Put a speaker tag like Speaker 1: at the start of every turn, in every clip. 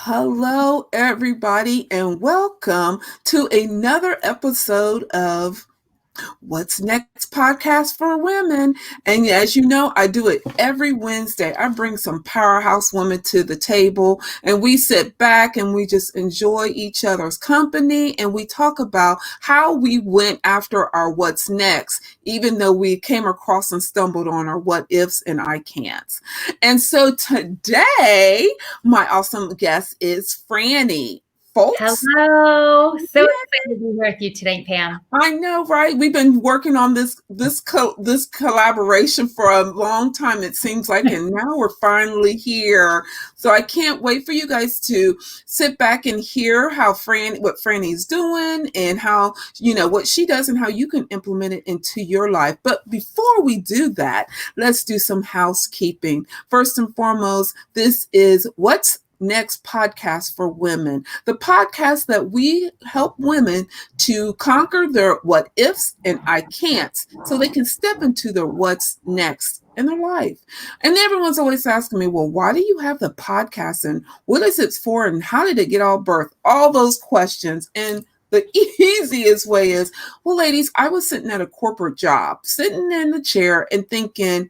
Speaker 1: Hello, everybody, and welcome to another episode of What's Next podcast for women. And as you know, I do it every Wednesday. I bring some powerhouse women to the table and we sit back and we just enjoy each other's company and we talk about how we went after our what's next, even though we came across and stumbled on our what ifs and I can'ts. And so today, my awesome guest is Frannie. Foltz.
Speaker 2: Hello. So excited to be here with you today, Pam.
Speaker 1: I know, right? We've been working on this collaboration for a long time, it seems like, and now we're finally here. So I can't wait for you guys to sit back and hear what Frannie's doing and how, what she does and how you can implement it into your life. But before we do that, let's do some housekeeping. First and foremost, this is What's Next podcast for women, the podcast that we help women to conquer their what ifs and I can'ts so they can step into their what's next in their life. And everyone's always asking me, well, why do you have the podcast and what is it for and how did it get all birthed? All those questions. And the easiest way is, well, ladies, I was sitting at a corporate job, sitting in the chair and thinking,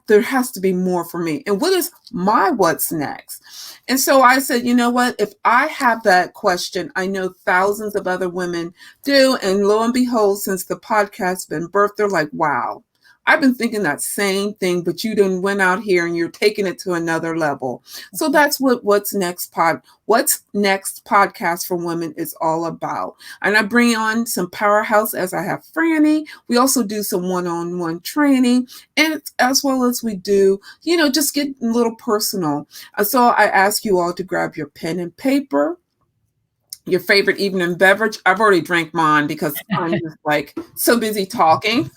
Speaker 1: there has to be more for me. And what is my what's next? And so I said, you know what? If I have that question, I know thousands of other women do. And lo and behold, since the podcast's been birthed, they're like, wow, I've been thinking that same thing, but you done went out here and you're taking it to another level. So that's what What's Next podcast for women is all about. And I bring on some powerhouse as I have Frannie. We also do some one-on-one training, and as well as we do, just get a little personal. So I ask you all to grab your pen and paper, your favorite evening beverage. I've already drank mine because I'm just like so busy talking.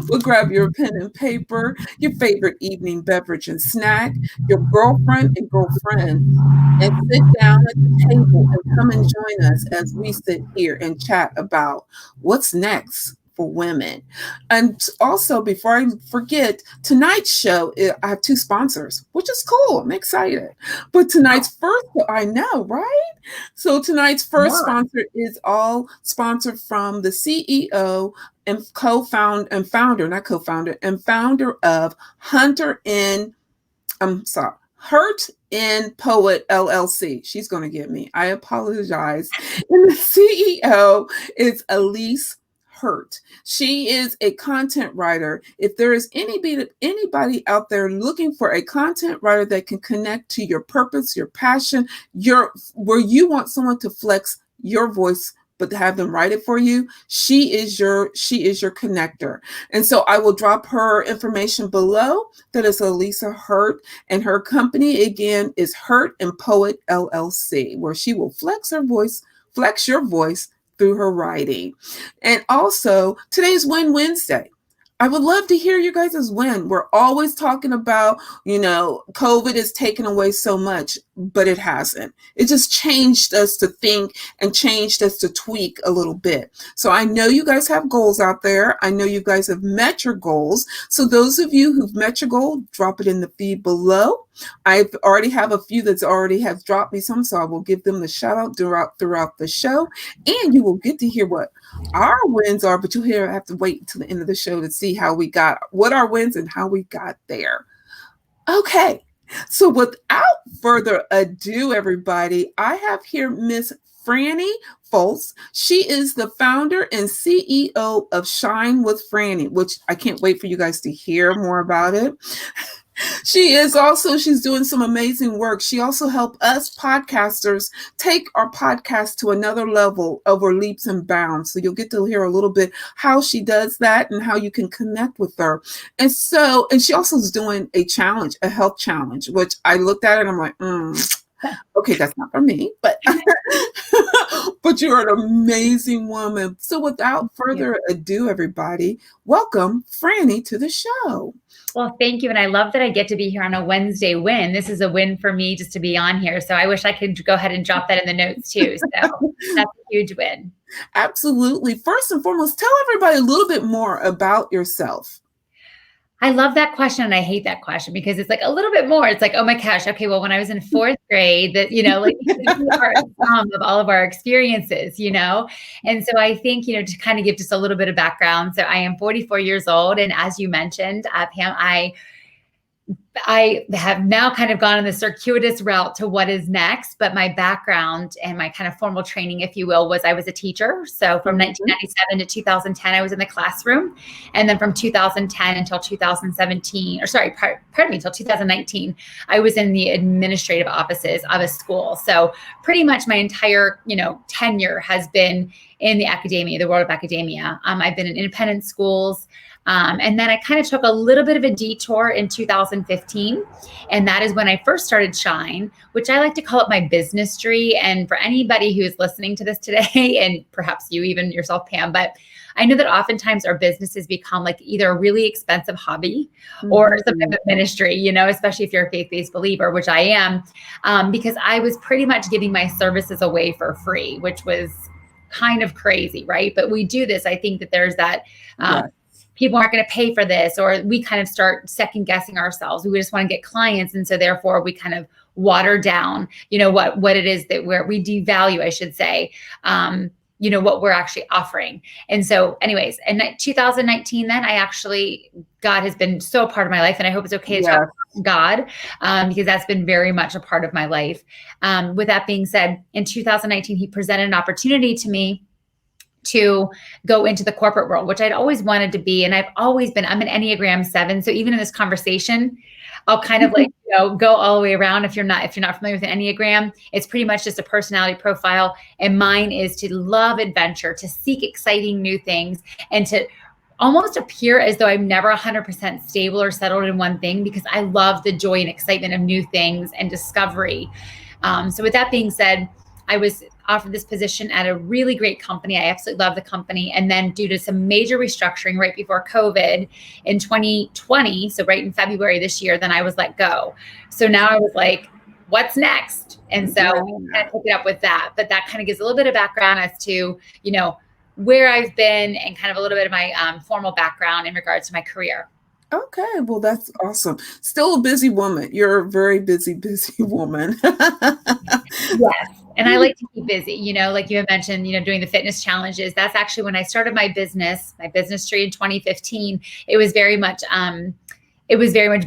Speaker 1: We'll grab your pen and paper, your favorite evening beverage and snack, your girlfriend and girlfriends, and sit down at the table and come and join us as we sit here and chat about what's next for women. And also, before I forget, tonight's show, I have two sponsors, which is cool. I'm excited. But tonight's first, I know, right? So tonight's first sponsor is all sponsored from the CEO and founder of Hurt in Poet LLC. She's going to get me. I apologize. And the CEO is Elise Hurt. She is a content writer. If there is anybody out there looking for a content writer that can connect to your purpose, your passion, where you want someone to flex your voice, but to have them write it for you, she is your connector. And so I will drop her information below. That is Elisa Hurt, and her company again is Hurt and Poet LLC, where she will flex your voice through her writing. And also, today's Win Wednesday. I would love to hear you guys' win. We're always talking about, COVID has taken away so much, but it hasn't. It just changed us to think and changed us to tweak a little bit. So I know you guys have goals out there. I know you guys have met your goals. So those of you who've met your goal, drop it in the feed below. I already have a few that's already have dropped me some, so I will give them the shout out throughout the show. And you will get to hear what our wins are, but you'll have to wait until the end of the show to see what our wins and how we got there. Okay, so without further ado, everybody, I have here Miss Frannie Foltz. She is the founder and CEO of Shine with Frannie, which I can't wait for you guys to hear more about it. She's doing some amazing work. She also helped us podcasters take our podcast to another level over leaps and bounds. So you'll get to hear a little bit how she does that and how you can connect with her. And she also is doing a health challenge, which I looked at it and I'm like, okay, that's not for me, but but you're an amazing woman. So without further ado, everybody, welcome Frannie to the show.
Speaker 2: Well, thank you. And I love that I get to be here on a Wednesday win. This is a win for me just to be on here. So I wish I could go ahead and drop that in the notes too. So that's a huge win.
Speaker 1: Absolutely. First and foremost, tell everybody a little bit more about yourself.
Speaker 2: I love that question and I hate that question because it's like a little bit more. It's like, oh my gosh, okay, well, when I was in fourth grade, that, like we are a sum of all of our experiences, And so I think, to kind of give just a little bit of background. So I am 44 years old. And as you mentioned, Pam, I have now kind of gone on the circuitous route to what is next, but my background and my kind of formal training, if you will, was I was a teacher. So from 1997 to 2010, I was in the classroom. And then from 2010 until 2017, or sorry, pardon me, until 2019, I was in the administrative offices of a school. So pretty much my entire, tenure has been in the academia, the world of academia. I've been in independent schools. And then I kind of took a little bit of a detour in 2015. And that is when I first started Shine, which I like to call it my business tree. And for anybody who's listening to this today, and perhaps you even yourself, Pam, but I know that oftentimes our businesses become like either a really expensive hobby or some type of ministry, especially if you're a faith-based believer, which I am, because I was pretty much giving my services away for free, which was kind of crazy, right? But we do this. I think that there's that people aren't going to pay for this, or we kind of start second guessing ourselves. We just want to get clients. And so therefore we kind of water down, what it is that we devalue, I should say, what we're actually offering. And so anyways, in 2019, then God has been so a part of my life, and I hope it's okay to talk about God, because that's been very much a part of my life. With that being said, in 2019, he presented an opportunity to me to go into the corporate world, which I'd always wanted to be. And I'm an Enneagram 7. So even in this conversation, I'll kind of go all the way around. If you're not familiar with an Enneagram, it's pretty much just a personality profile. And mine is to love adventure, to seek exciting new things, and to almost appear as though I'm never 100% stable or settled in one thing, because I love the joy and excitement of new things and discovery. So with that being said, I was offered this position at a really great company. I absolutely love the company. And then due to some major restructuring right before COVID in 2020, so right in February this year, then I was let go. So now I was like, what's next? And so we kind of pick it up with that. But that kind of gives a little bit of background as to, where I've been and kind of a little bit of my formal background in regards to my career.
Speaker 1: Okay, well, that's awesome. Still a busy woman. You're a very busy woman.
Speaker 2: Yes. And I like to keep busy, like you had mentioned, doing the fitness challenges. That's actually when I started my business tree in 2015. It was very much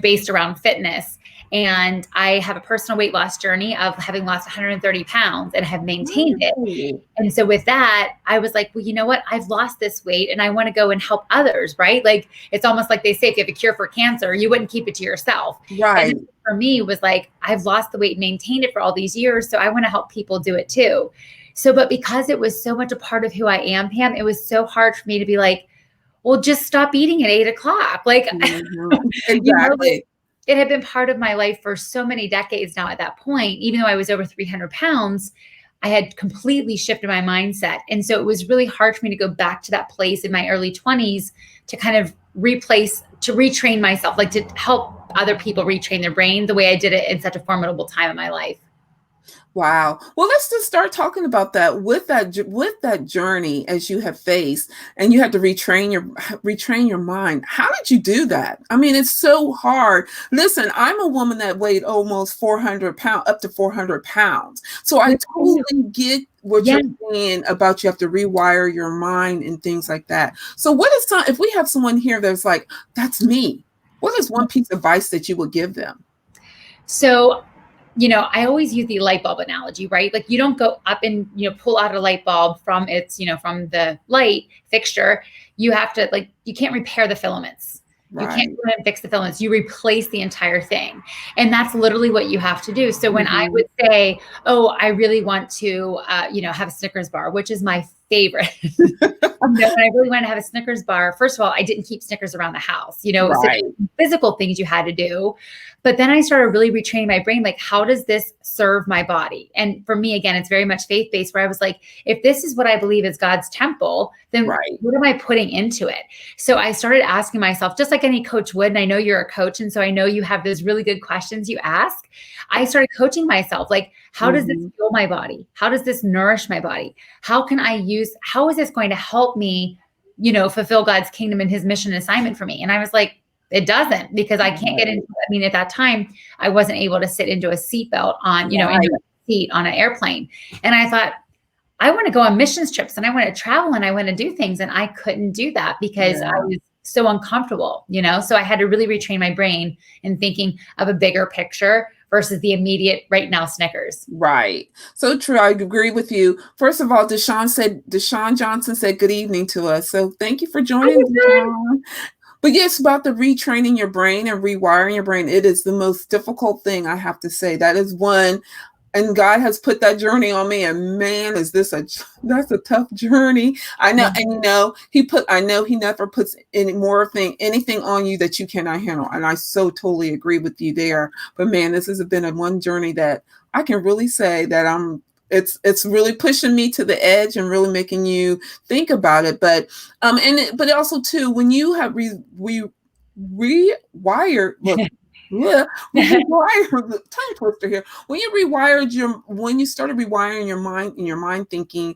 Speaker 2: based around fitness. And I have a personal weight loss journey of having lost 130 pounds and have maintained it. And so with that, I was like, well, you know what? I've lost this weight and I want to go and help others, right? Like, it's almost like they say, if you have a cure for cancer, you wouldn't keep it to yourself.
Speaker 1: Right.
Speaker 2: And for me, it was like, I've lost the weight and maintained it for all these years. So I want to help people do it too. So, but because it was so much a part of who I am, Pam, it was so hard for me to be like, well, just stop eating at 8 o'clock. Like,
Speaker 1: exactly.
Speaker 2: It had been part of my life for so many decades now at that point. Even though I was over 300 pounds, I had completely shifted my mindset. And so it was really hard for me to go back to that place in my early 20s to kind of retrain myself, like to help other people retrain their brain the way I did it in such a formidable time in my life.
Speaker 1: Wow. Well, let's just start talking about that. With that journey as you have faced, and you had to retrain your mind. How did you do that? I mean, it's so hard. Listen, I'm a woman that weighed almost 400 pounds, up to 400 pounds. So I totally get what you're saying about you have to rewire your mind and things like that. So if we have someone here that's like, that's me, what is one piece of advice that you would give them?
Speaker 2: So, I always use the light bulb analogy, right? Like, you don't go up and, pull out a light bulb from from the light fixture. You have to, you can't repair the filaments. Right. You can't go and fix the filaments. You replace the entire thing. And that's literally what you have to do. So when I would say, oh, I really want to, have a Snickers bar, which is my favorite. When I really wanted to have a Snickers bar, first of all, I didn't keep Snickers around the house,
Speaker 1: right.
Speaker 2: So physical things you had to do. But then I started really retraining my brain, like, how does this serve my body? And for me, again, it's very much faith-based, where I was like, if this is what I believe is God's temple, then what am I putting into it? So I started asking myself, just like any coach would, and I know you're a coach, and so I know you have those really good questions you ask. I started coaching myself, like, how does this fuel my body? How does this nourish my body? How is this going to help me, fulfill God's kingdom and his mission and assignment for me? And I was like, it doesn't, because I can't get into, I mean, at that time I wasn't able to sit into a seatbelt on, into a seat on an airplane. And I thought, I want to go on missions trips and I want to travel and I want to do things. And I couldn't do that because I was so uncomfortable, so I had to really retrain my brain in thinking of a bigger picture versus the immediate right now Snickers.
Speaker 1: Right. So true. I agree with you. First of all, Deshaun Johnson said good evening to us. So thank you for joining, Deshaun. But yes, about the retraining your brain and rewiring your brain, it is the most difficult thing, I have to say. That is one, and God has put that journey on me. And man, that's a tough journey. I know, and I know he never puts anything on you that you cannot handle. And I so totally agree with you there. But man, this has been one journey that I can really say that it's really pushing me to the edge and really making you think about it. But but also too, when you have rewired, rewire the tongue twister here. When you started rewiring your mind and your mind thinking,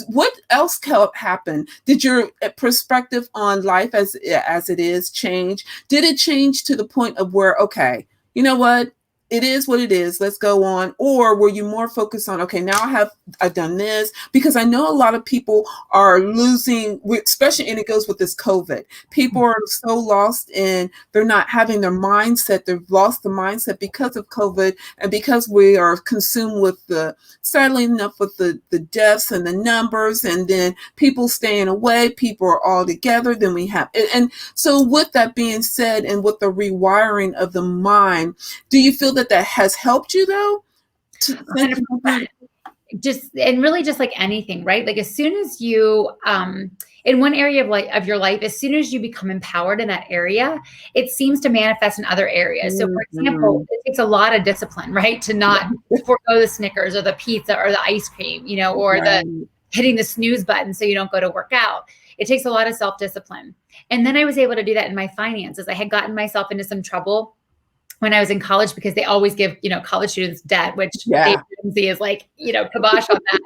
Speaker 1: what else happened? Did your perspective on life as it is change? Did it change to the point of where, okay, you know what? It is what it is. Let's go on. Or were you more focused on, okay, now I've done this? Because I know a lot of people are losing, especially, and it goes with this COVID. People are so lost in, they're not having their mindset. They've lost the mindset because of COVID and because we are consumed with sadly enough, with the deaths and the numbers, and then people staying away, people are all together. Then we have, and so with that being said, and with the rewiring of the mind, do you feel that has helped you though?
Speaker 2: Just like anything, right? Like as soon as you, in one area of your life, as soon as you become empowered in that area, it seems to manifest in other areas. So for example, it takes a lot of discipline, right? To not forego the Snickers or the pizza or the ice cream, or the hitting the snooze button so you don't go to work out. It takes a lot of self-discipline. And then I was able to do that in my finances. I had gotten myself into some trouble when I was in college because they always give, college students debt, which Dave Ramsey is like, kibosh on that.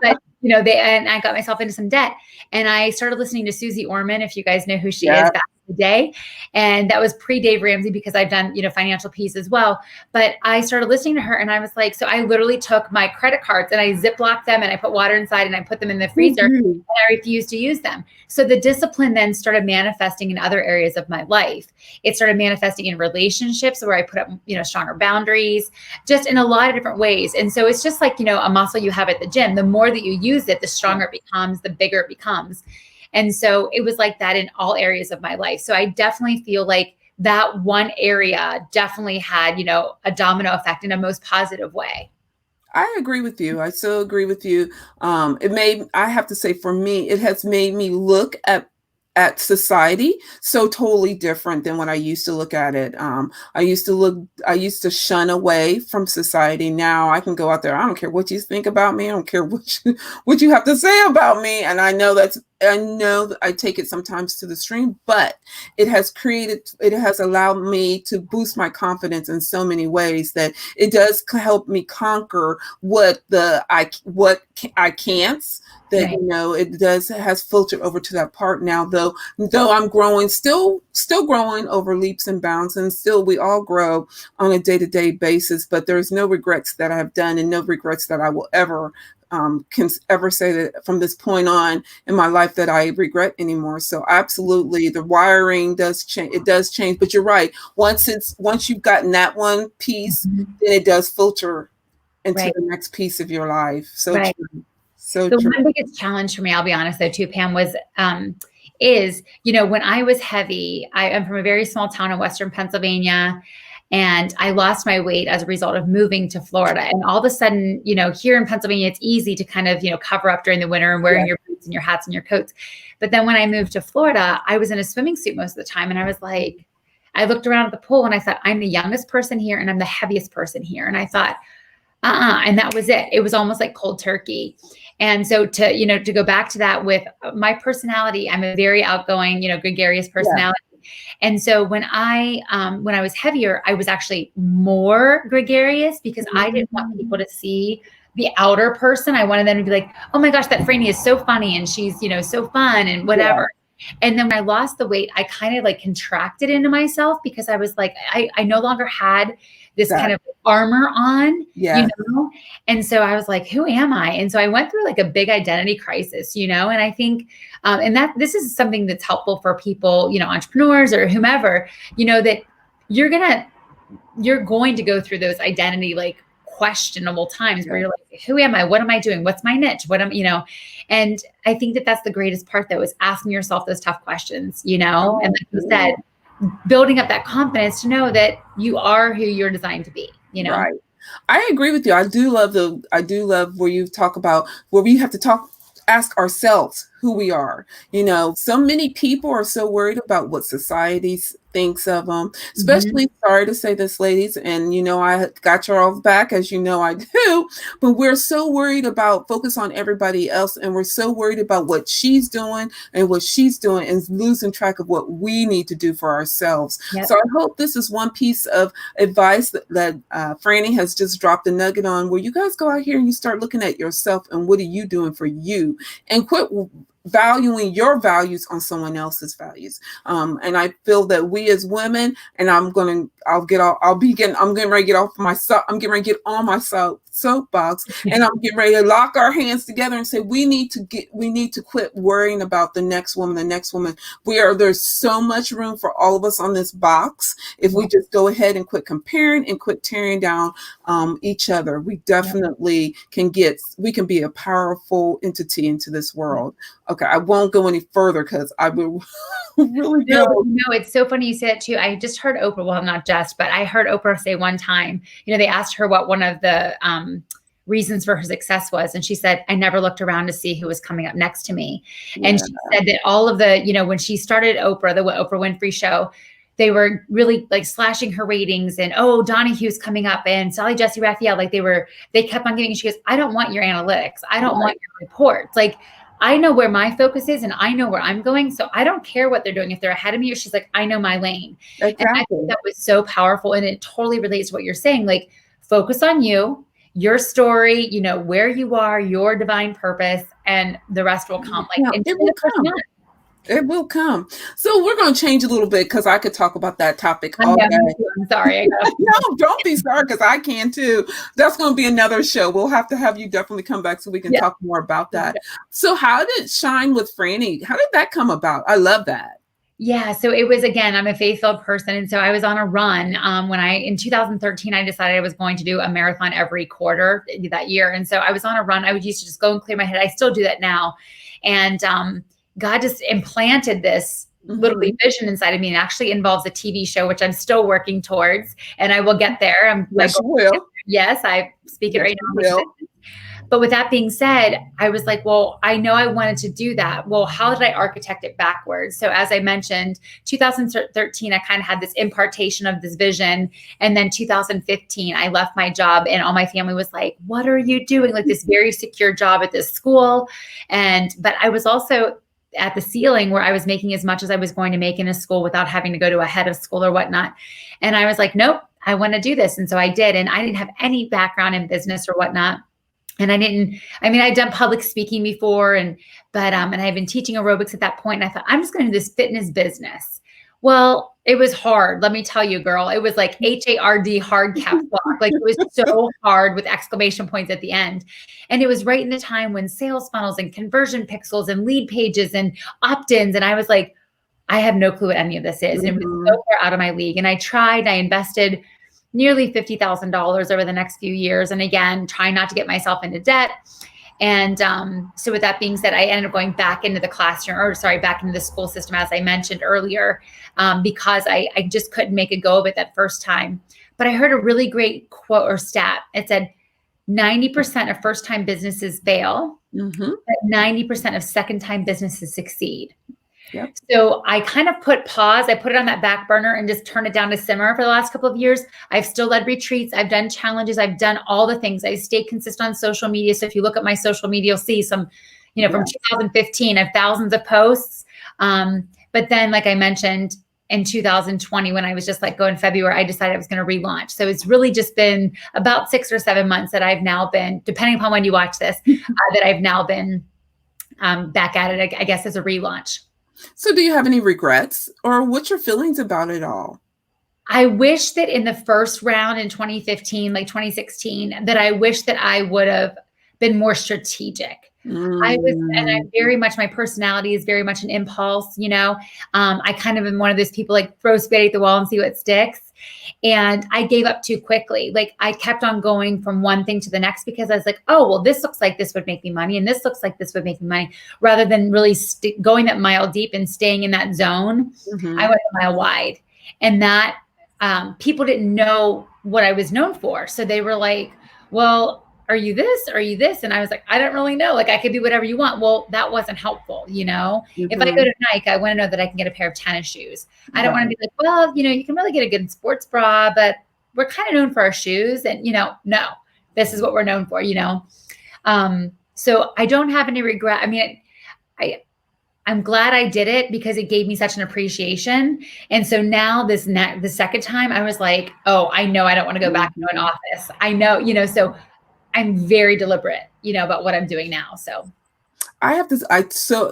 Speaker 2: But, and I got myself into some debt, and I started listening to Susie Orman, if you guys know who she is, back in the day. And that was pre-Dave Ramsey because I've done, Financial Peace as well. But I started listening to her and I was like, so I literally took my credit cards and I Ziplocked them and I put water inside and I put them in the freezer and I refused to use them. So the discipline then started manifesting in other areas of my life. It started manifesting in relationships where I put up, stronger boundaries, just in a lot of different ways. And so it's just like, a muscle you have at the gym. The more that you use it, the stronger it becomes, the bigger it becomes. And so it was like that in all areas of my life. So I definitely feel like that one area definitely had, a domino effect in a most positive way.
Speaker 1: I agree with you. I so agree with you. I have to say, for me, it has made me look at society so totally different than when I used to look at it. I used to shun away from society. Now I can go out there. I don't care what you think about me. I don't care what you have to say about me. And I know that I take it sometimes to the extreme, but it has allowed me to boost my confidence in so many ways that it does help me conquer what I can't. That it has filtered over to that part now, though I'm growing, still growing over leaps and bounds, and still we all grow on a day-to-day basis, but there's no regrets that I have done and no regrets that I will ever can ever say that from this point on in my life that I regret anymore. So absolutely, the wiring does change. It does change, but you're right. Once you've gotten that one piece, then it does filter into the next piece of your life. So true. So
Speaker 2: the one biggest challenge for me, I'll be honest though too, Pam, was when I was heavy, I am from a very small town in Western Pennsylvania, and I lost my weight as a result of moving to Florida. And all of a sudden, here in Pennsylvania, it's easy to kind of, cover up during the winter and wearing your boots and your hats and your coats. But then when I moved to Florida, I was in a swimming suit most of the time. And I was like, I looked around at the pool and I thought, I'm the youngest person here and I'm the heaviest person here. And I thought, and that was it. It was almost like cold turkey. And so to go back to that with my personality, I'm a very outgoing, gregarious personality. Yeah. And so when I was heavier, I was actually more gregarious because I didn't want people to see the outer person. I wanted them to be like, oh my gosh, that Frannie is so funny and she's, so fun and whatever. And then when I lost the weight, I kind of like contracted into myself because I was like, I no longer had this kind of armor on,
Speaker 1: Yeah.
Speaker 2: And so I was like, who am I? And so I went through like a big identity crisis, and I think, and that this is something that's helpful for people, entrepreneurs or whomever, that you're going to go through those identity, like questionable times where you're like, who am I? What am I doing? What's my niche? And I think that that's the greatest part though, is asking yourself those tough questions, and like you said, building up that confidence to know that you are who you're designed to be,
Speaker 1: Right. I agree with you. I do love where you talk about where we have to ask ourselves who we are. So many people are so worried about what society thinks of them, especially, sorry to say this, ladies, and I got your all back, as I do, but we're so worried about focus on everybody else, and we're so worried about what she's doing and losing track of what we need to do for ourselves. So I hope this is one piece of advice that Frannie has just dropped a nugget on, where you guys go out here and you start looking at yourself and what are you doing for you, and quit valuing your values on someone else's values. And I feel that we as women, and I'm getting ready to get off I'm getting ready to get on my soapbox, and I'm getting ready to lock our hands together and say we need to quit worrying about the next woman. There's so much room for all of us on this box. If we just go ahead and quit comparing and quit tearing down each other, we definitely can be a powerful entity into this world. Okay, I won't go any further because I will really go.
Speaker 2: No, it's so funny you say it too. I just heard Oprah, well, not just, but I heard Oprah say one time, they asked her what one of the reasons for her success was. And she said, I never looked around to see who was coming up next to me. Yeah. And she said that all of the, when she started Oprah, the Oprah Winfrey Show, they were really like slashing her ratings, and Donahue's coming up, and Sally Jesse Raphael, like they kept on giving. She goes, I don't want your analytics. I don't want your reports. Like, I know where my focus is and I know where I'm going. So I don't care what they're doing. If they're ahead of me, or she's like, I know my lane. Exactly. And I think that was so powerful. And it totally relates to what you're saying. Like, focus on you, your story, where you are, your divine purpose, and the rest will come. Like,
Speaker 1: it will come. It will come. So we're going to change a little bit, because I could talk about that topic all day.
Speaker 2: I'm sorry.
Speaker 1: No, don't be sorry, because I can too. That's going to be another show. We'll have to have you definitely come back so we can talk more about that. So how did Shine with Frannie, how did that come about? I love that.
Speaker 2: Yeah. So it was, again, I'm a faith-filled person. And so I was on a run in 2013, I decided I was going to do a marathon every quarter that year. And so I was on a run. I would used to just go and clear my head. I still do that now. And God just implanted this little vision inside of me, and actually involves a TV show, which I'm still working towards, and I will get there. Yes, I speak it right now. But with that being said, I was like, well, I know I wanted to do that. Well, how did I architect it backwards? So as I mentioned, 2013, I kind of had this impartation of this vision. And then 2015, I left my job, and all my family was like, what are you doing? Like, this very secure job at this school. But I was also at the ceiling where I was making as much as I was going to make in a school without having to go to a head of school or whatnot. And I was like, nope, I want to do this. And so I did. And I didn't have any background in business or whatnot. And I'd done public speaking before, and I'd been teaching aerobics at that point. And I thought, I'm just going to do this fitness business. Well, it was hard. Let me tell you, girl, it was like HARD, hard caps lock. Like, it was so hard with exclamation points at the end. And it was right in the time when sales funnels and conversion pixels and lead pages and opt-ins. And I was like, I have no clue what any of this is. And it was so far out of my league. And I invested nearly $50,000 over the next few years. And again, trying not to get myself into debt. And so with that being said, I ended up going back into the back into the school system, as I mentioned earlier, because I just couldn't make a go of it that first time. But I heard a really great quote or stat. It said 90% of first-time businesses fail, but 90% of second-time businesses succeed. Yep. So I kind of put pause. I put it on that back burner and just turn it down to simmer for the last couple of years. I've still led retreats. I've done challenges. I've done all the things. I stayed consistent on social media. So if you look at my social media, you'll see some, from 2015, I have thousands of posts. But then, like I mentioned, in 2020, when I was just let go in February, I decided I was going to relaunch. So it's really just been about 6 or 7 months that I've now been, depending upon when you watch this, that I've now been back at it, I guess, as a relaunch.
Speaker 1: So do you have any regrets, or what's your feelings about it all?
Speaker 2: I wish that in the first round in 2015, like 2016, that I wish that I would have been more strategic. And
Speaker 1: Mm,
Speaker 2: I'm very much, my personality is very much an impulse, I kind of am one of those people like throw spaghetti at the wall and see what sticks. And I gave up too quickly. Like I kept on going from one thing to the next because I was like, oh, well, this looks like this would make me money. And this looks like this would make me money, rather than really going that mile deep and staying in that zone. I
Speaker 1: mhm.
Speaker 2: went a mile wide, and that people didn't know what I was known for. So they were like, well, are you this? Are you this? And I was like, I don't really know. Like I could be whatever you want. Well, that wasn't helpful. If I go
Speaker 1: Mhm.
Speaker 2: to Nike, I want to know that I can get a pair of tennis shoes. I don't want to
Speaker 1: Right.
Speaker 2: be like, well, you can really get a good sports bra, but we're kind of known for our shoes. And, no, this is what we're known for. So I don't have any regret. I mean, I'm glad I did it because it gave me such an appreciation. And so now the second time I was like, oh, I know I don't want to go back into an
Speaker 1: Mhm.
Speaker 2: office. I know, so I'm very deliberate, about what I'm doing now. So
Speaker 1: I have this.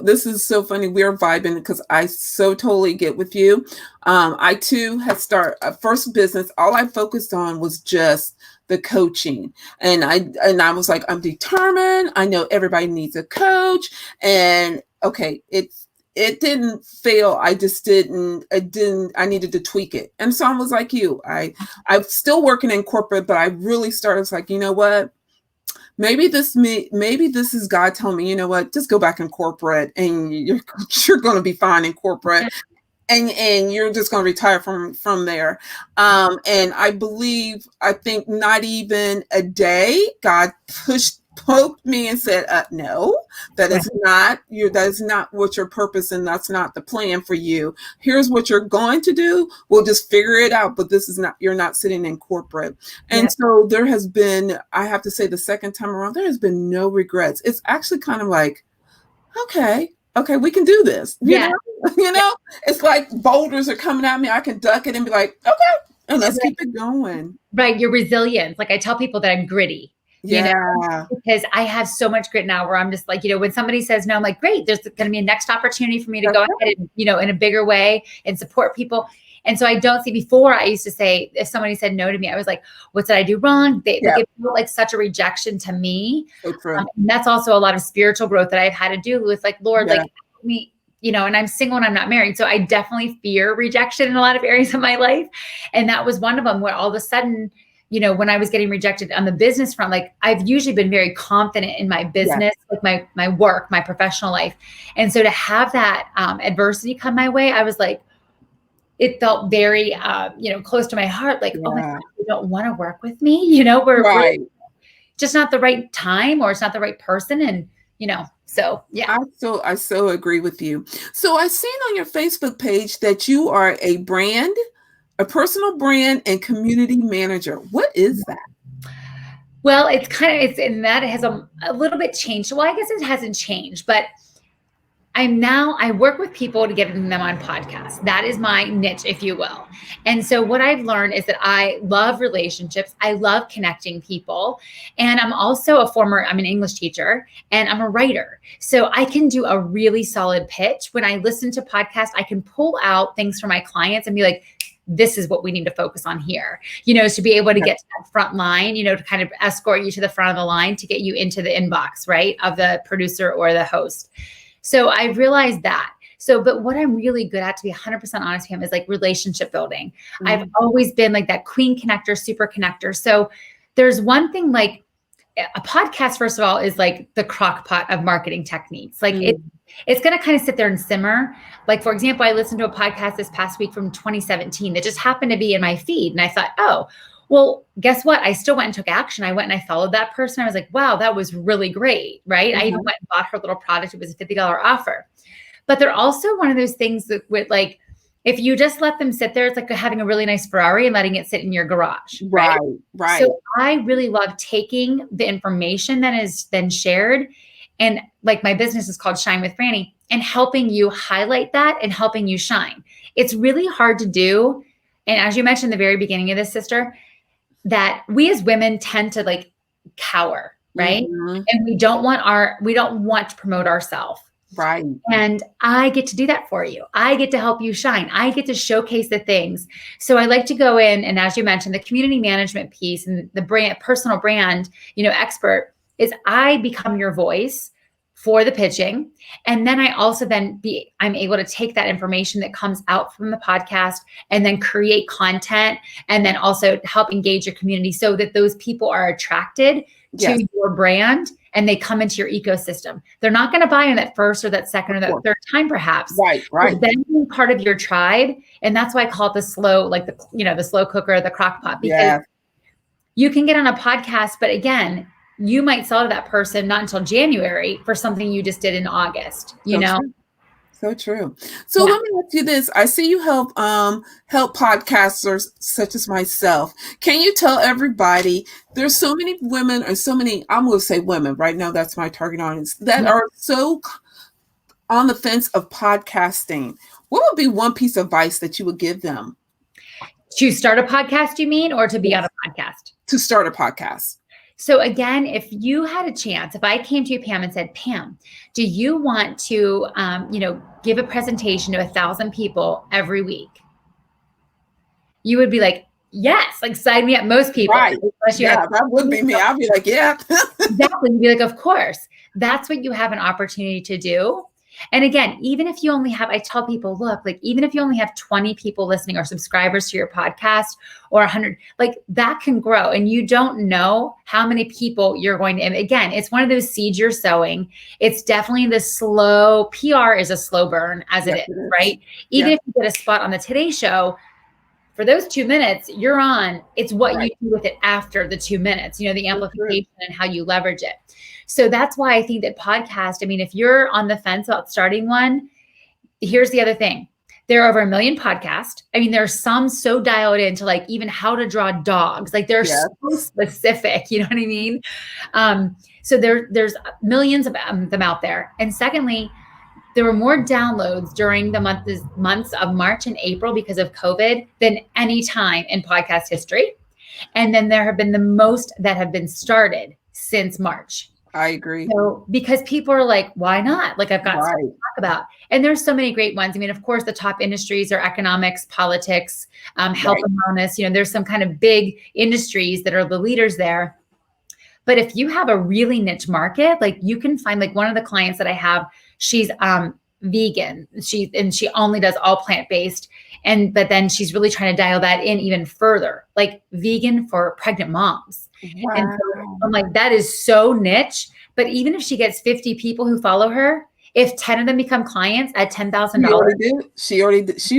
Speaker 1: This is so funny. We are vibing because I so totally get with you. I too had start a first business. All I focused on was just the coaching, and I was like, I'm determined. I know everybody needs a coach, and okay, it didn't fail. I just didn't. It didn't. I needed to tweak it, and so I was like you. I'm still working in corporate, but I really started. It's like, you know what? Maybe this is God telling me, you know what, just go back in corporate and you're going to be fine in corporate, and you're just going to retire from there. And I think not even a day, God poked me and said, no,
Speaker 2: right.
Speaker 1: that is not what your purpose, and that's not the plan for you. Here's what you're going to do. We'll just figure it out, but this is not, you're not sitting in corporate. And
Speaker 2: Yeah.
Speaker 1: so there has been, I have to say, the second time around, there has been no regrets. It's actually kind of like, okay, we can do this.
Speaker 2: Yeah.
Speaker 1: You know, it's like boulders are coming at me. I can duck it and be like, okay, and let's keep it going.
Speaker 2: Right. Your resilience. Like I tell people that I'm gritty,
Speaker 1: Yeah.
Speaker 2: because I have so much grit now where I'm just like, when somebody says no, I'm like, great, there's going to be a next opportunity for me to
Speaker 1: That's
Speaker 2: go
Speaker 1: right.
Speaker 2: ahead and, in a bigger way and support people. And so I don't see, before I used to say, if somebody said no to me, I was like, what did I do wrong?
Speaker 1: Yeah.
Speaker 2: It felt like such a rejection to me.
Speaker 1: So true.
Speaker 2: And that's also a lot of spiritual growth that I've had to do with like, Lord,
Speaker 1: Yeah.
Speaker 2: like me, and I'm single and I'm not married. So I definitely fear rejection in a lot of areas of my life. And that was one of them where all of a sudden, when I was getting rejected on the business front, like I've usually been very confident in my
Speaker 1: Yeah.
Speaker 2: business, like my work, my professional life. And so to have that adversity come my way, I was like, it felt very, close to my heart. Like, oh my
Speaker 1: Yeah.
Speaker 2: God, you don't want to work with me. We're
Speaker 1: Right.
Speaker 2: just not the right time, or it's not the right person. And, so yeah.
Speaker 1: I so agree with you. So I seen on your Facebook page that you are a personal brand and community manager. What is that?
Speaker 2: Well, and that has a little bit changed. Well, I guess it hasn't changed, but I work with people to get them on podcasts. That is my niche, if you will. And so what I've learned is that I love relationships. I love connecting people. And I'm also I'm an English teacher and I'm a writer. So I can do a really solid pitch. When I listen to podcasts, I can pull out things for my clients and be like, this is what we need to focus on here, to be able to get to that front line, to kind of escort you to the front of the line to get you into the inbox, right, of the producer or the host. So I realized that. But what I'm really good at, to be 100% honest with him, is like relationship building.
Speaker 1: Mm-hmm.
Speaker 2: I've always been like that queen connector, super connector. So there's one thing, like a podcast, first of all, is like the crock pot of marketing techniques. Like it's going to kind of sit there and simmer. Like, for example, I listened to a podcast this past week from 2017 that just happened to be in my feed. And I thought, oh, well, guess what? I still went and took action. I went and I followed that person. I was like, wow, that was really great. Right. I even went and bought her little product. It was a $50 offer. But they're also one of those things that with like, if you just let them sit there, it's like having a really nice Ferrari and letting it sit in your garage. Right.
Speaker 1: Right.
Speaker 2: So I really love taking the information that is then shared. And like my business is called Shine with Frannie, and helping you highlight that and helping you shine. It's really hard to do. And as you mentioned in the very beginning of this, sister, that we as women tend to like cower, right?
Speaker 1: Mm-hmm.
Speaker 2: And we don't want to promote ourselves.
Speaker 1: Right.
Speaker 2: And I get to do that for you. I get to help you shine. I get to showcase the things. So I like to go in, and as you mentioned, the community management piece and the brand, personal brand, expert is I become your voice for the pitching. And then I also I'm able to take that information that comes out from the podcast and then create content and then also help engage your community so that those people are attracted to your brand and they come into your ecosystem. They're not going to buy in that first or that second or that third time, perhaps.
Speaker 1: Right.
Speaker 2: But then being part of your tribe. And that's why I call it the slow, like the slow cooker, the crock pot, because you can get on a podcast, but again, you might sell to that person not until January for something you just did in August,
Speaker 1: True. So true. So let me ask you this. I see you help podcasters such as myself. Can you tell everybody there's so many women or so many, I'm going to say women right now, that's my target audience, that are so on the fence of podcasting. What would be one piece of advice that you would give them?
Speaker 2: To start a podcast, you mean, or to be on a podcast?
Speaker 1: To start a podcast.
Speaker 2: So again, if you had a chance, if I came to you, Pam, and said, Pam, do you want to, give a presentation to 1,000 people every week? You would be like, yes, like sign me up. Most people.
Speaker 1: Right. That would be me. I'd be like, yeah.
Speaker 2: Exactly. You'd be like, of course. That's what you have an opportunity to do. And again, even if you only have, I tell people, look, like even if you only have 20 people listening or subscribers to your podcast or 100, like that can grow. And you don't know how many people you're going to, again, it's one of those seeds you're sowing. It's definitely the slow, PR is a slow burn as it is, right? Even if you get a spot on the Today Show, for those 2 minutes you're on, it's what you do with it after the 2 minutes, the amplification and how you leverage it. So that's why I think that podcast, if you're on the fence about starting one, here's the other thing. There are over 1 million podcasts. There's some so dialed into like even how to draw dogs. Like they're so specific, you know what I mean? So there's millions of them out there. And secondly, there were more downloads during the months of March and April because of COVID than any time in podcast history. And then there have been the most that have been started since March.
Speaker 1: I agree.
Speaker 2: So because people are like, why not? Like I've got stuff to talk about. And there's so many great ones. Of course, the top industries are economics, politics, health and wellness. There's some kind of big industries that are the leaders there. But if you have a really niche market, like you can find like one of the clients that I have, she's vegan. She only does all plant-based. But then she's really trying to dial that in even further, like vegan for pregnant moms. Wow. And so I'm like, that is so niche. But even if she gets 50 people who follow her, if 10 of them become clients at $10,000,
Speaker 1: she's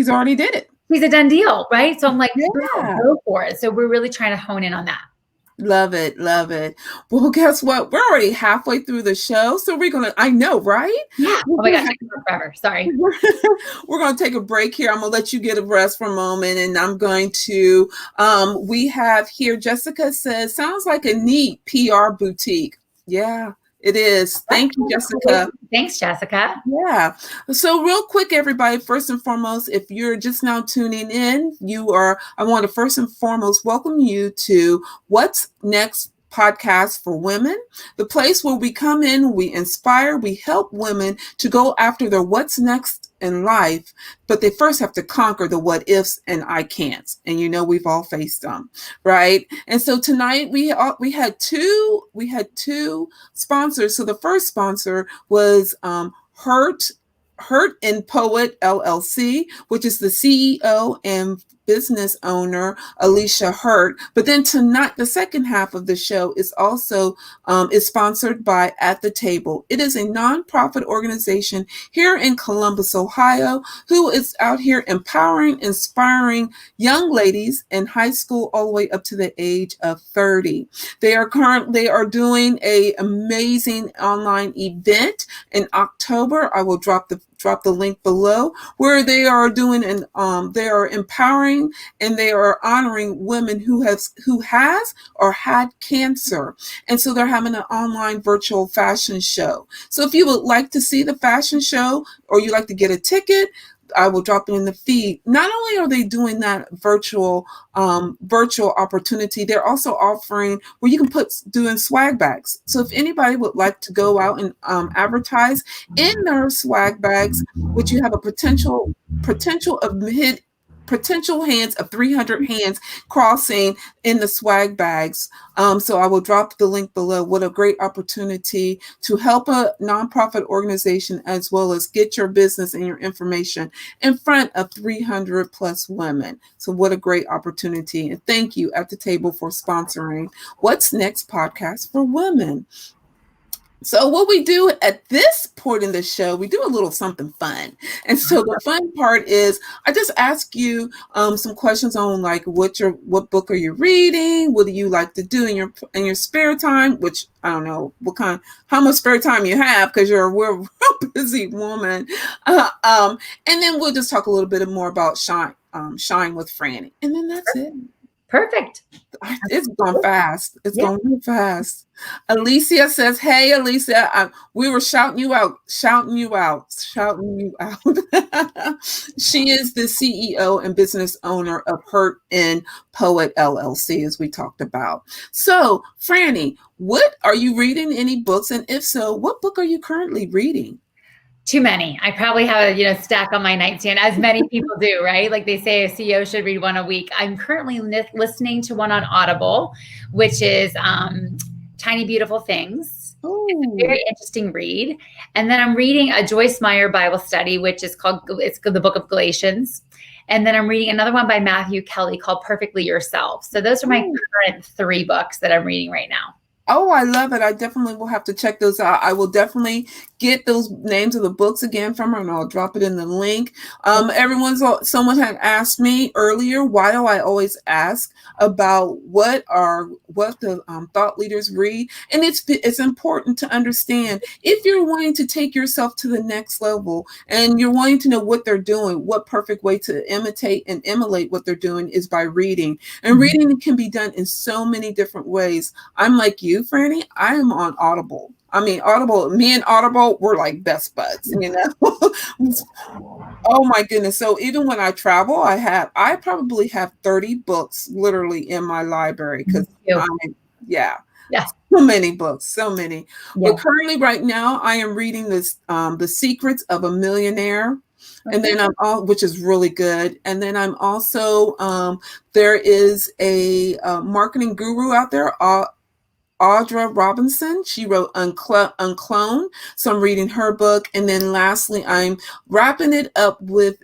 Speaker 1: already did it.
Speaker 2: She's a done deal, right? So I'm like, go for it. So we're really trying to hone in on that.
Speaker 1: Love it. Love it. Well, guess what? We're already halfway through the show. So I know, right?
Speaker 2: Yeah. Oh my gosh, I can forever. Sorry.
Speaker 1: We're going to take a break here. I'm going to let you get a rest for a moment. And I'm going to, we have here, Jessica says, sounds like a neat PR boutique. Yeah. It is. Thank you, Jessica.
Speaker 2: Thanks, Jessica.
Speaker 1: Yeah. So real quick, everybody, first and foremost, if you're just now tuning in, I want to first and foremost welcome you to What's Next podcast for women, the place where we come in, we inspire, we help women to go after their what's next in life, but they first have to conquer the what ifs and I can'ts. And we've all faced them, right? And so tonight we had two sponsors. So the first sponsor was Hurt and Poet LLC, which is the CEO and business owner, Alicia Hurt. But then tonight, the second half of the show is also is sponsored by At the Table. It is a nonprofit organization here in Columbus, Ohio, who is out here empowering, inspiring young ladies in high school all the way up to the age of 30. They are doing an amazing online event in October. I will drop the link below, where they are doing they are empowering and they are honoring women who has or had cancer. And so they're having an online virtual fashion show. So if you would like to see the fashion show or you'd like to get a ticket, I will drop it in the feed. Not only are they doing that virtual opportunity, they're also offering where you can doing swag bags. So if anybody would like to go out and advertise in their swag bags, which you have a potential hands of 300 hands crossing in the swag bags. So I will drop the link below. What a great opportunity to help a nonprofit organization as well as get your business and your information in front of 300 plus women. So what a great opportunity. And thank you at the table for sponsoring What's Next podcast for women. So what we do at this point in the show, we do a little something fun. And so the fun part is I just ask you some questions on like what book are you reading? What do you like to do in your spare time? Which I don't know how much spare time you have because we're a real busy woman. And then we'll just talk a little bit more about Shine with Frannie. And then that's it.
Speaker 2: Perfect.
Speaker 1: It's gone fast. It's gone really fast. Alicia says, "Hey, Alicia, we were shouting you out. She is the CEO and business owner of Hurt and Poet LLC, as we talked about. So, Frannie, what are you reading? Any books? And if so, what book are you currently reading?"
Speaker 2: Too many. I probably have a stack on my nightstand, as many people do, right? Like they say a CEO should read one a week. I'm currently listening to one on Audible, which is Tiny Beautiful Things. Ooh. It's a very interesting read. And then I'm reading a Joyce Meyer Bible study, which is it's the book of Galatians. And then I'm reading another one by Matthew Kelly called Perfectly Yourself. So those are my current 3 books that I'm reading right now.
Speaker 1: Oh, I love it. I definitely will have to check those out. I will definitely get those names of the books again from her and I'll drop it in the link. Someone had asked me earlier, why do I always ask about what the thought leaders read? And it's important to understand if you're wanting to take yourself to the next level and you're wanting to know what they're doing, what perfect way to imitate and emulate what they're doing is by reading. And reading can be done in so many different ways. I'm like you, Frannie, I am on Audible. Audible, me and Audible, we're like best buds, Oh my goodness. So even when I travel, I probably have 30 books literally in my library because so many books, so many. Yeah. But currently right now I am reading this, The Secrets of a Millionaire. Okay. And then which is really good. And then I'm also, there is a marketing guru out there, Audra Robinson. She wrote Unclone. So I'm reading her book. And then lastly, I'm wrapping it up with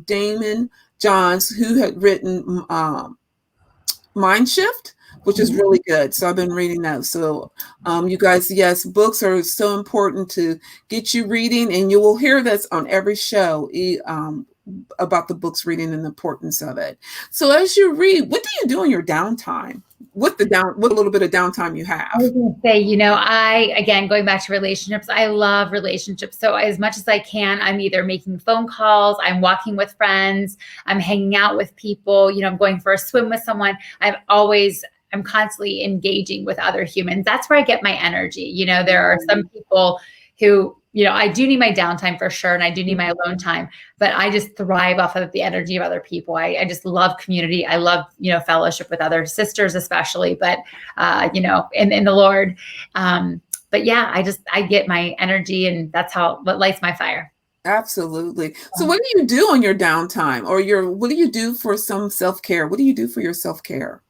Speaker 1: Damon Johns, who had written Mind Shift, which is really good. So I've been reading that. So you guys, yes, books are so important to get you reading. And you will hear this on every show about the books reading and the importance of it. So as you read, what do you do in your downtime? What little bit of downtime you have?
Speaker 2: I was going to say, again, going back to relationships, I love relationships. So as much as I can, I'm either making phone calls, I'm walking with friends, I'm hanging out with people, I'm going for a swim with someone. I'm constantly engaging with other humans. That's where I get my energy. There are some people who, I do need my downtime for sure. And I do need my alone time, but I just thrive off of the energy of other people. I just love community. I love, fellowship with other sisters, especially, but, in the Lord. But yeah, I get my energy and that's what lights my fire.
Speaker 1: Absolutely. So what do you do on your downtime what do you do for some self-care? What do you do for your self-care?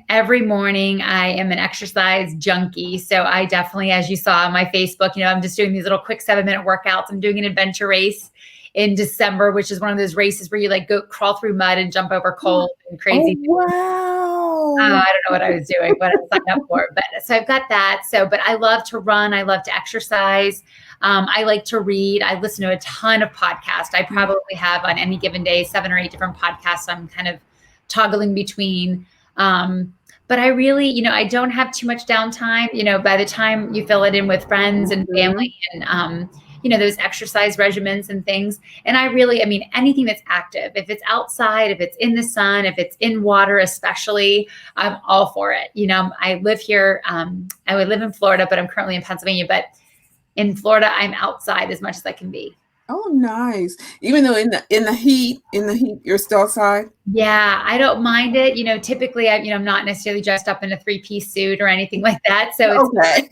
Speaker 2: Every morning I am an exercise junkie. So I definitely, as you saw on my Facebook, I'm just doing these little quick 7-minute workouts. I'm doing an adventure race in December, which is one of those races where you go crawl through mud and jump over cold and crazy.
Speaker 1: Oh, wow.
Speaker 2: I don't know what I was doing, but I signed up for it. But so I've got that. But I love to run. I love to exercise. I like to read. I listen to a ton of podcasts. I probably have on any given day 7 or 8 different podcasts I'm kind of toggling between. But I really, I don't have too much downtime. By the time you fill it in with friends and family and, those exercise regimens and things. And anything that's active, if it's outside, if it's in the sun, if it's in water, especially, I'm all for it. I live here. I would live in Florida, but I'm currently in Pennsylvania, but in Florida, I'm outside as much as I can be.
Speaker 1: Oh, nice. Even though in the heat, you're still outside?
Speaker 2: Yeah, I don't mind it. Typically I'm not necessarily dressed up in a 3-piece suit or anything like that. So it's
Speaker 1: Okay.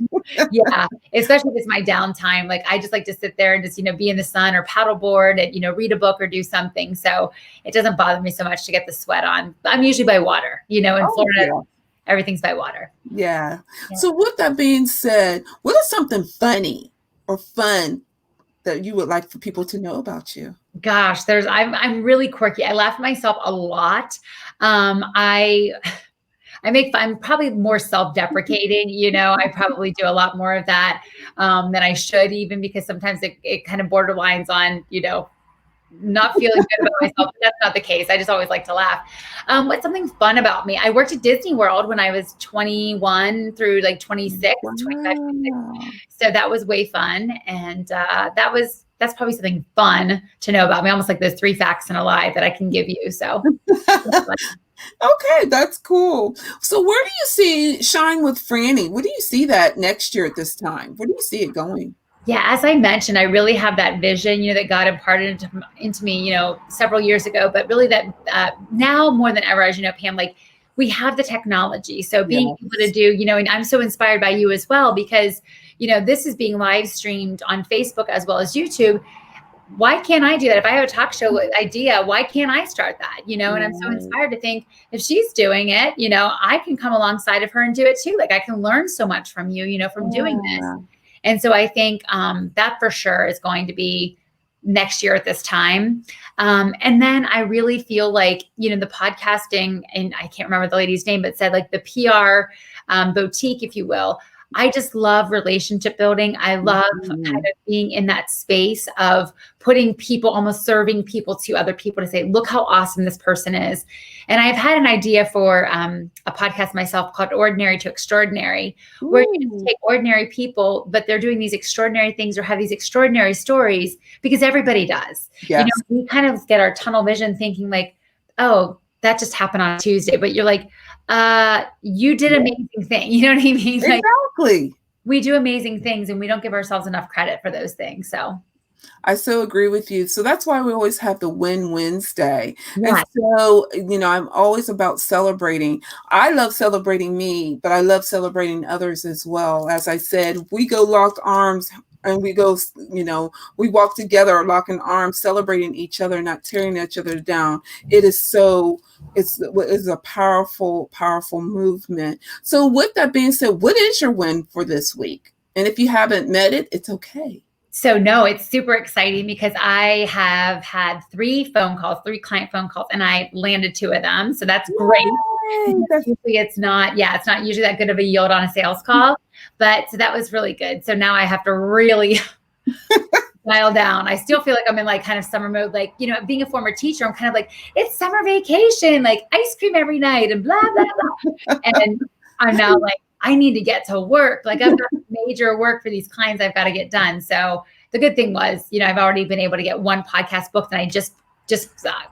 Speaker 2: yeah, especially if it's my downtime. Like I just like to sit there and just, be in the sun or paddleboard and, read a book or do something. So it doesn't bother me so much to get the sweat on. I'm usually by water, in
Speaker 1: Oh,
Speaker 2: Florida,
Speaker 1: yeah.
Speaker 2: everything's by water.
Speaker 1: Yeah.
Speaker 2: Yeah.
Speaker 1: So with that being said, what is something funny or fun that you would like for people to know about you?
Speaker 2: Gosh, I'm really quirky. I laugh at myself a lot. I I'm probably more self-deprecating, I probably do a lot more of that than I should, even because sometimes it kind of borderlines on, not feeling good about myself, but that's not the case. I just always like to laugh. What's something fun about me? I worked at Disney World when I was 21 through like 26, 25, 26.
Speaker 1: Wow.
Speaker 2: So that was way fun. And that's probably something fun to know about me, almost like those 3 facts and a lie that I can give you. So
Speaker 1: Okay, that's cool. So where do you see Shine with Frannie? Where do you see that next year at this time? Where do you see it going?
Speaker 2: yeah, as I mentioned, I really have that vision, that God imparted into me, several years ago, but really that now more than ever, as you know, Pam, like we have the technology. So being able to
Speaker 1: Yes.
Speaker 2: do, and I'm so inspired by you as well, because, this is being live streamed on Facebook as well as YouTube. Why can't I do that? If I have a talk show idea, why can't I start that? And I'm so
Speaker 1: Right.
Speaker 2: inspired to think if she's doing it, I can come alongside of her and do it too. Like I can learn so much from you, from doing this.
Speaker 1: Yeah.
Speaker 2: And so I think that for sure is going to be next year at this time. And then I really feel like, the podcasting, and I can't remember the lady's name, but said like the PR boutique, if you will. I just love relationship building. I love kind of being in that space of putting people, almost serving people to other people to say, look how awesome this person is. And I've had an idea for a podcast myself called Ordinary to Extraordinary, where you just take ordinary people, but they're doing these extraordinary things or have these extraordinary stories because everybody does.
Speaker 1: Yes.
Speaker 2: We kind of get our tunnel vision thinking like, oh, that just happened on Tuesday, but you're like, you did amazing thing. You know what I mean? Like,
Speaker 1: Exactly.
Speaker 2: we do amazing things and we don't give ourselves enough credit for those things. So
Speaker 1: I so agree with you. So that's why we always have the Win Wednesday. And
Speaker 2: yeah,
Speaker 1: so, I'm always about celebrating. I love celebrating me, but I love celebrating others as well. As I said, we go locked arms and we go, we walk together, locking arms, celebrating each other, not tearing each other down. It's a powerful, powerful movement. So with that being said, what is your win for this week? And if you haven't met it, it's okay.
Speaker 2: So no, it's super exciting because I have had 3 client phone calls, and I landed 2 of them. So that's great. Usually it's not usually that good of a yield on a sales call, but so that was really good. So now I have to really dial down. I still feel like I'm in like kind of summer mode, like, being a former teacher, I'm kind of like, it's summer vacation, like ice cream every night and blah, blah, blah. And I'm now like, I need to get to work. Like I've got major work for these clients I've got to get done. So the good thing was, I've already been able to get 1 podcast booked, and I just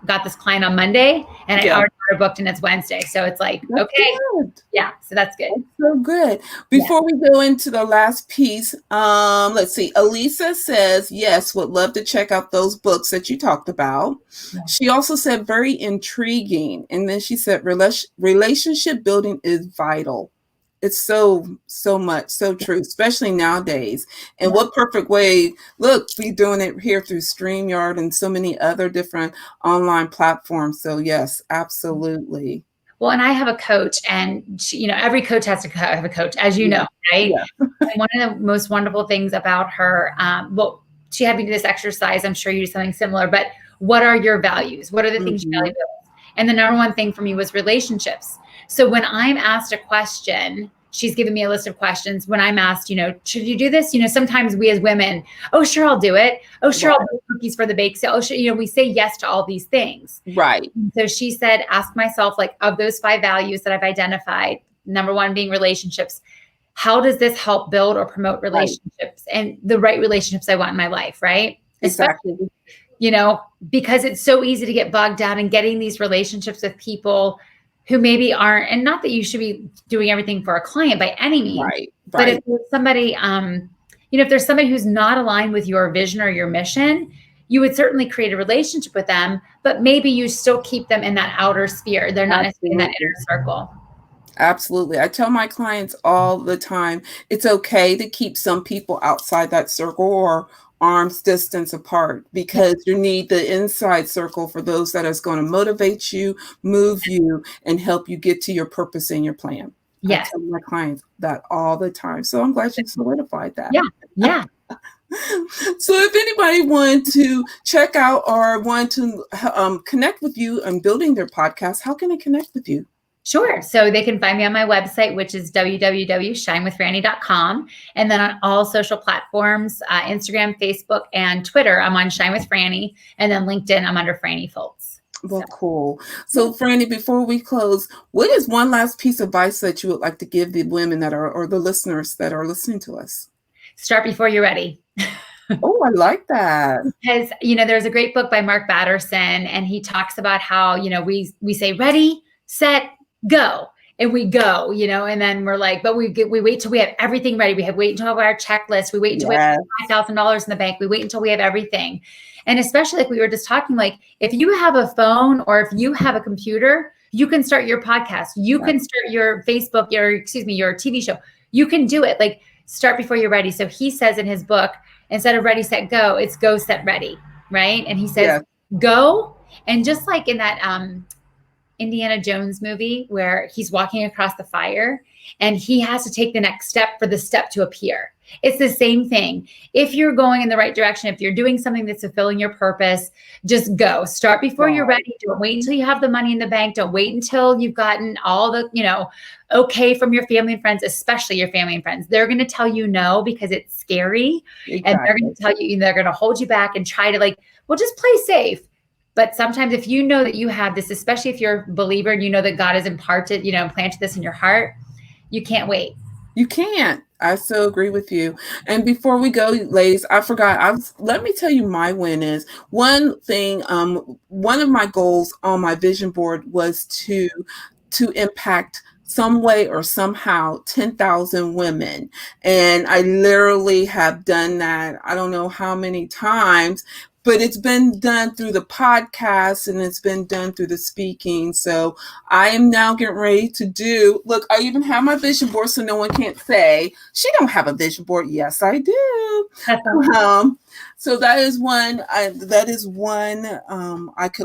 Speaker 2: got this client on Monday, and I already got her booked, and it's Wednesday. So it's like,
Speaker 1: That's
Speaker 2: okay.
Speaker 1: good.
Speaker 2: Yeah. So that's good.
Speaker 1: That's so good. Before we go into the last piece, let's see. Elisa says, yes, would love to check out those books that you talked about. Yeah. She also said very intriguing. And then she said relationship building is vital. It's so much, so true, especially nowadays. And what perfect way, look, we doing it here through StreamYard and so many other different online platforms. So yes, absolutely.
Speaker 2: Well, and I have a coach, and she, every coach has to have a coach, as you know, right? Yeah. And one of the most wonderful things about her, she had me do this exercise. I'm sure you do something similar, but what are your values? What are the things you value? And the number one thing for me was relationships. So when I'm asked a question, she's given me a list of questions. When I'm asked, should you do this? Sometimes we as women, oh, sure, I'll do it. Oh, sure, I'll do cookies for the bake sale. Oh, sure, we say yes to all these things.
Speaker 1: Right.
Speaker 2: So she said, ask myself, like, of those 5 values that I've identified, number 1 being relationships, how does this help build or promote relationships and the right relationships I want in my life, right?
Speaker 1: Exactly.
Speaker 2: Especially, because it's so easy to get bogged down in getting these relationships with people who maybe aren't, and not that you should be doing everything for a client by any means,
Speaker 1: right.
Speaker 2: But if there's somebody, if there's somebody who's not aligned with your vision or your mission, you would certainly create a relationship with them, but maybe you still keep them in that outer sphere. They're not necessarily in that inner circle.
Speaker 1: Absolutely. I tell my clients all the time, it's okay to keep some people outside that circle or arm's distance apart, because you need the inside circle for those that is going to motivate you, move you, and help you get to your purpose and your plan.
Speaker 2: Yes.
Speaker 1: I tell my clients that all the time. So I'm glad you solidified that.
Speaker 2: Yeah. Yeah.
Speaker 1: So if anybody wanted to check out or want to connect with you on building their podcast, how can they connect with you?
Speaker 2: Sure. So they can find me on my website, which is www.shinewithfrannie.com. And then on all social platforms, Instagram, Facebook, and Twitter, I'm on Shine with Frannie. And then LinkedIn, I'm under Frannie Foltz.
Speaker 1: Well, cool. So Frannie, before we close, what is one last piece of advice that you would like to give the women that are, or the listeners that are listening to us?
Speaker 2: Start before you're ready.
Speaker 1: Oh, I like that.
Speaker 2: Because, there's a great book by Mark Batterson, and he talks about how, we say ready, set, go, and we go, and then we're like, but we wait till we have everything ready. We wait until we have our checklist. We wait until we have $5,000 in the bank. We wait until we have everything. And especially like we were just talking, like if you have a phone or if you have a computer, you can start your podcast. You can start your Facebook, your TV show. You can do it. Like start before you're ready. So he says in his book, instead of ready, set, go, it's go, set, ready. Right. And he says, go. And just like in that, Indiana Jones movie where he's walking across the fire and he has to take the next step for the step to appear. It's the same thing. If you're going in the right direction, if you're doing something that's fulfilling your purpose, just go. Start before you're ready. Don't wait until you have the money in the bank. Don't wait until you've gotten all the, okay from your family and friends, especially your family and friends. They're going to tell you no because it's scary. Exactly. And they're going to tell you, they're going to hold you back and try to just play safe. But sometimes if you know that you have this, especially if you're a believer and you know that God has imparted, planted this in your heart, you can't wait.
Speaker 1: You can't. I so agree with you. And before we go, ladies, I forgot. Let me tell you my win is. One thing, one of my goals on my vision board was to impact some way or somehow 10,000 women. And I literally have done that. I don't know how many times, but it's been done through the podcast and it's been done through the speaking. So I am now getting ready to look, I even have my vision board so no one can't say, she don't have a vision board. Yes, I do. So that is one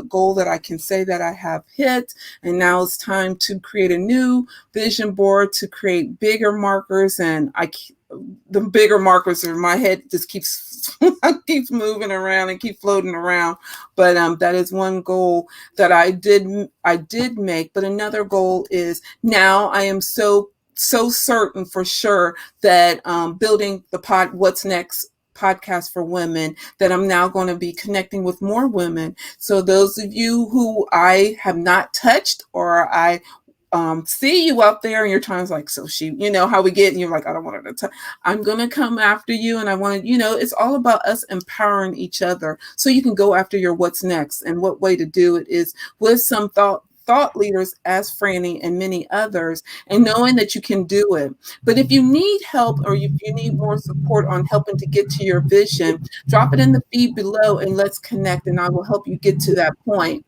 Speaker 1: goal that I can say that I have hit. And now it's time to create a new vision board to create bigger markers. And the bigger markers in my head just keeps moving around and keep floating around. But that is one goal that I did make. But another goal is now I am so certain for sure that building the What's Next podcast for women, that I'm now going to be connecting with more women. So those of you who I have not touched, or I see you out there and your time's like, so she, how we get, and you're like, I don't want her to touch. I'm going to come after you. And I want to, it's all about us empowering each other so you can go after your what's next. And what way to do it is with some thought leaders as Frannie and many others, and knowing that you can do it. But if you need help or if you need more support on helping to get to your vision, drop it in the feed below and let's connect, and I will help you get to that point.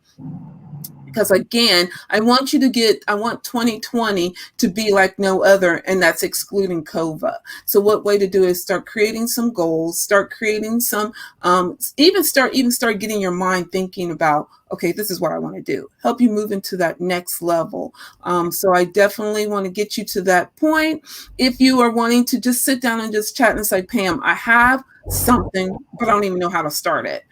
Speaker 1: Because again, I want 2020 to be like no other, and that's excluding COVID. So what way to do is start creating some goals, start creating some, even start getting your mind thinking about, okay, this is what I want to do. Help you move into that next level. So I definitely want to get you to that point. If you are wanting to just sit down and just chat and say, Pam, I have something, but I don't even know how to start it.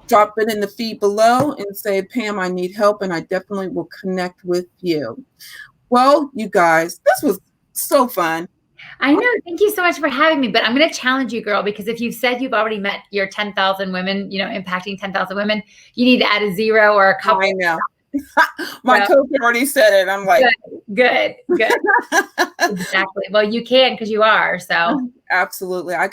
Speaker 1: Drop it in the feed below and say, Pam, I need help, and I definitely will connect with you. Well, you guys, this was so fun.
Speaker 2: I know. Thank you so much for having me. But I'm going to challenge you, girl, because if you've said you've already met your 10,000 women, impacting 10,000 women, you need to add a 0 or a couple.
Speaker 1: I know. My coach already said it. I'm like,
Speaker 2: good. Exactly. Well, you can, because you are. So
Speaker 1: absolutely. I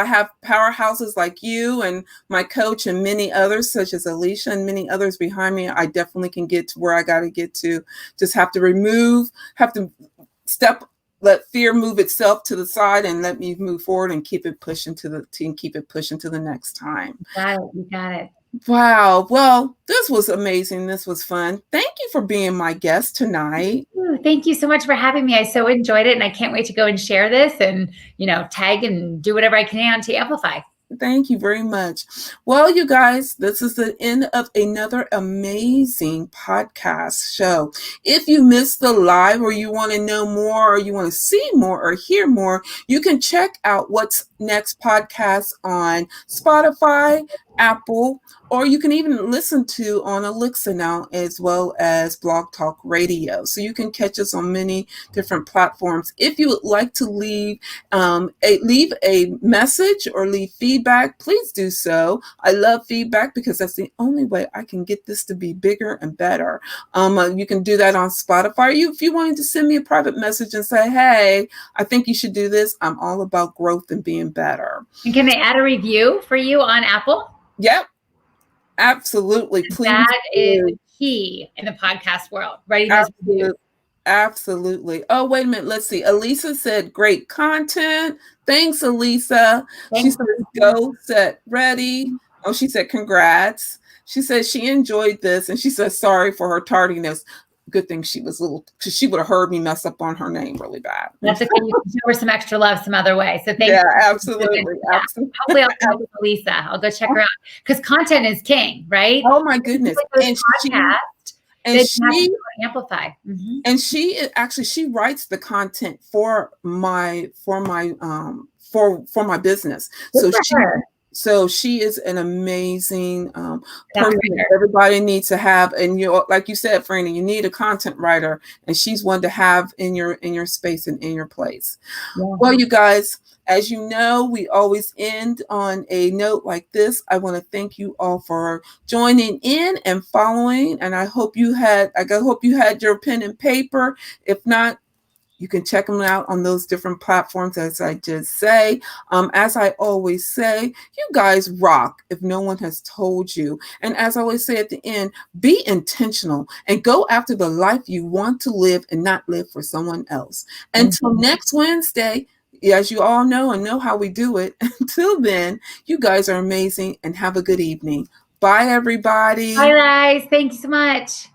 Speaker 1: have powerhouses like you and my coach and many others, such as Alicia and many others behind me. I definitely can get to where I got to get to. Just have to step let fear move itself to the side and let me move forward and keep it pushing to the next time.
Speaker 2: You got it.
Speaker 1: Wow. Well, this was amazing. This was fun. Thank you for being my guest tonight.
Speaker 2: Thank you so much for having me. I so enjoyed it, and I can't wait to go and share this and, tag and do whatever I can to amplify.
Speaker 1: Thank you very much. Well, you guys, this is the end of another amazing podcast show. If you missed the live, or you want to know more, or you want to see more or hear more, you can check out What's Next podcast on Spotify, Apple, or you can even listen to on Alexa now, as well as Blog Talk Radio. So you can catch us on many different platforms. If you would like to leave a message or leave feedback, please do so. I love feedback because that's the only way I can get this to be bigger and better. You can do that on Spotify. If you wanted to send me a private message and say, hey, I think you should do this, I'm all about growth and being better.
Speaker 2: And can they add a review for you on Apple?
Speaker 1: Yep. Absolutely. Please.
Speaker 2: That is key in the podcast world. Writing those reviews.
Speaker 1: Absolutely. Oh, wait a minute. Let's see. Elisa said, great content. Thanks, Elisa. She said, go, set, ready. Oh, she said, congrats. She said she enjoyed this. And she said, sorry for her tardiness. Good thing she was because she would have heard me mess up on her name really bad.
Speaker 2: That's okay. You can show her some extra love some other way. So thank you.
Speaker 1: Yeah, absolutely.
Speaker 2: Hopefully I'll go with Lisa. I'll go check her out because content is king, right?
Speaker 1: Oh my goodness. And she
Speaker 2: amplify. Mm-hmm.
Speaker 1: And she writes the content for my business. So she is an amazing person that everybody needs to have. And like you said, Frannie, you need a content writer, and she's one to have in your space and in your place. Yeah. Well, you guys, as you know, we always end on a note like this. I want to thank you all for joining in and following. And I hope you had your pen and paper. If not, you can check them out on those different platforms, as I just say. As I always say, you guys rock if no one has told you. And as I always say at the end, be intentional and go after the life you want to live and not live for someone else. Until next Wednesday, as you all know and know how we do it, until then, you guys are amazing and have a good evening. Bye, everybody.
Speaker 2: Bye, guys. Thanks so much.